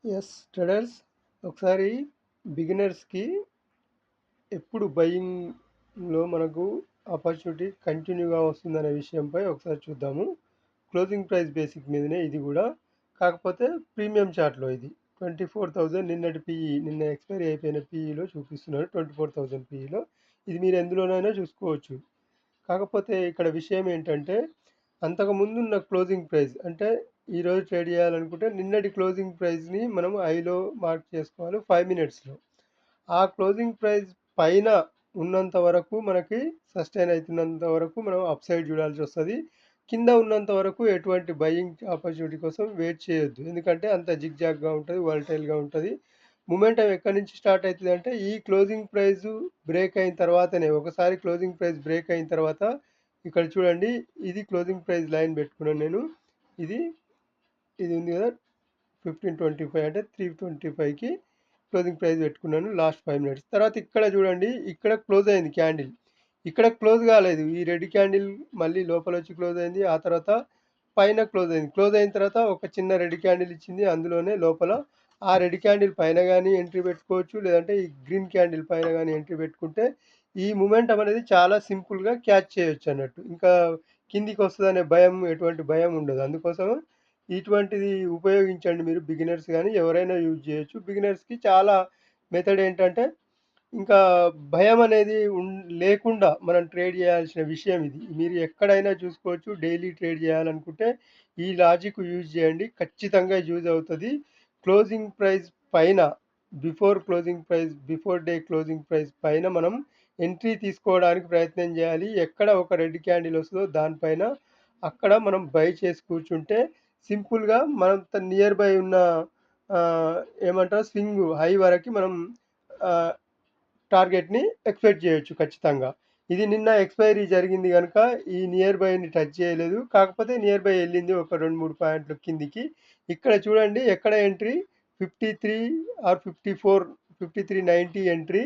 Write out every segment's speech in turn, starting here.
Yes traders, ఒకసారి బిగినర్స్‌కి ఎప్పుడు బయింగ్‌లో మనకు ఆపర్చునిటీ కంటిన్యూగా వస్తుందనే విషయంపై ఒకసారి చూద్దాము. క్లోజింగ్ ప్రైస్ బేసిక్ మీదనే ఇది గూడా. కాకపోతే ప్రీమియం చార్ట్‌లో ఇది 24,000 నిన్నటి పీఈ, నిన్న ఎక్స్‌పైరీ అయిపోయిన పీఈలో చూపిస్తున్నాడు. 24,000 పీఈలో. ఇది మీరు ఎందులోనైనా చూసుకోవచ్చు. కాకపోతే ఇక్కడ విషయం ఏంటంటే, అంతకుముందున్న క్లోజింగ్ ప్రైస్ అంటే ఈరోజు ట్రేడ్ చేయాలనుకుంటే నిన్నటి క్లోజింగ్ ప్రైస్‌ని మనం ఐలో మార్క్ చేసుకోవాలి 5 మినిట్స్‌లో. ఆ క్లోజింగ్ ప్రైస్ పైన ఉన్నంత వరకు మనకి సస్టైన్ అవుతున్నంత వరకు మనం అప్ సైడ్ చూడాల్సి వస్తుంది. కింద ఉన్నంత వరకు ఎటువంటి బయింగ్ ఆపర్చునిటీ కోసం వెయిట్ చేయొద్దు. ఎందుకంటే అంత జిగ్జాగ్గా ఉంటుంది, వాలటైల్గా ఉంటుంది. మొమెంటం ఎక్కడి నుంచి స్టార్ట్ అవుతుంది అంటే ఈ క్లోజింగ్ ప్రైస్ బ్రేక్ అయిన తర్వాతనే. ఒకసారి క్లోజింగ్ ప్రైస్ బ్రేక్ అయిన తర్వాత ఇక్కడ చూడండి, ఇది క్లోజింగ్ ప్రైస్ లైన్ పెట్టుకున్నాను నేను. ఇది ఇది ఉంది కదా, 1525 అంటే 325కి క్లోజింగ్ ప్రైస్ పెట్టుకున్నాను లాస్ట్ 5 మినిట్స్ తర్వాత. ఇక్కడ చూడండి, ఇక్కడ క్లోజ్ అయింది క్యాండిల్. ఇక్కడ క్లోజ్ కాలేదు, ఈ రెడ్ క్యాండిల్ మళ్ళీ లోపల వచ్చి క్లోజ్ అయింది. ఆ తర్వాత పైన క్లోజ్ అయింది. క్లోజ్ అయిన తర్వాత ఒక చిన్న రెడ్ క్యాండిల్ ఇచ్చింది, అందులోనే లోపల. ఆ రెడ్ క్యాండిల్ పైన కానీ ఎంట్రీ పెట్టుకోవచ్చు, లేదంటే ఈ గ్రీన్ క్యాండిల్ పైన కానీ ఎంట్రీ పెట్టుకుంటే ఈ మూమెంటం అనేది చాలా సింపుల్గా క్యాచ్ చేయొచ్చు అన్నట్టు. ఇంకా కిందికి వస్తుందనే భయం, ఎటువంటి భయం ఉండదు. అందుకోసం ఇటువంటిది ఉపయోగించండి మీరు. బిగినర్స్ కానీ ఎవరైనా యూజ్ చేయొచ్చు. బిగినర్స్కి చాలా మెథడ్ ఏంటంటే, ఇంకా భయం అనేది లేకుండా మనం ట్రేడ్ చేయాల్సిన విషయం ఇది. మీరు ఎక్కడైనా చూసుకోవచ్చు. డైలీ ట్రేడ్ చేయాలనుకుంటే ఈ లాజిక్ యూజ్ చేయండి, ఖచ్చితంగా యూజ్ అవుతుంది. క్లోజింగ్ ప్రైస్ పైన, బిఫోర్ డే క్లోజింగ్ ప్రైస్ పైన మనం ఎంట్రీ తీసుకోవడానికి ప్రయత్నం చేయాలి. ఎక్కడ ఒక రెడ్ క్యాండిల్ వస్తుందో దానిపైన అక్కడ మనం బై చేసి కూర్చుంటే సింపుల్గా మనం నియర్ బై ఉన్న ఏమంటారు స్వింగ్ హై వరకు మనం టార్గెట్ని ఎక్స్పెక్ట్ చేయొచ్చు ఖచ్చితంగా. ఇది నిన్న ఎక్స్పైరీ జరిగింది కనుక ఈ నియర్ బైని టచ్ చేయలేదు. కాకపోతే నియర్ బై వెళ్ళింది ఒక 2-3 పాయింట్లు కిందికి. ఇక్కడ చూడండి ఎక్కడ ఎంట్రీ 53 ఆర్ 54, 53.90 ఎంట్రీ.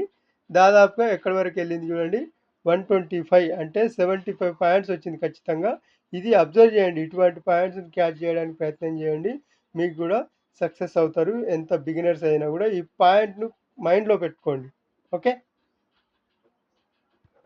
దాదాపుగా ఎక్కడి వరకు వెళ్ళింది చూడండి, 125 అంటే 75 పాయింట్స్ వచ్చింది ఖచ్చితంగా. ఇది అబ్జర్వ్ చేయండి, ఇటువంటి పాయింట్స్ని క్యాచ్ చేయడానికి ప్రయత్నం చేయండి. మీకు కూడా సక్సెస్ అవుతారు. ఎంత బిగినర్స్ అయినా కూడా ఈ పాయింట్ను మైండ్లో పెట్టుకోండి. ఓకే.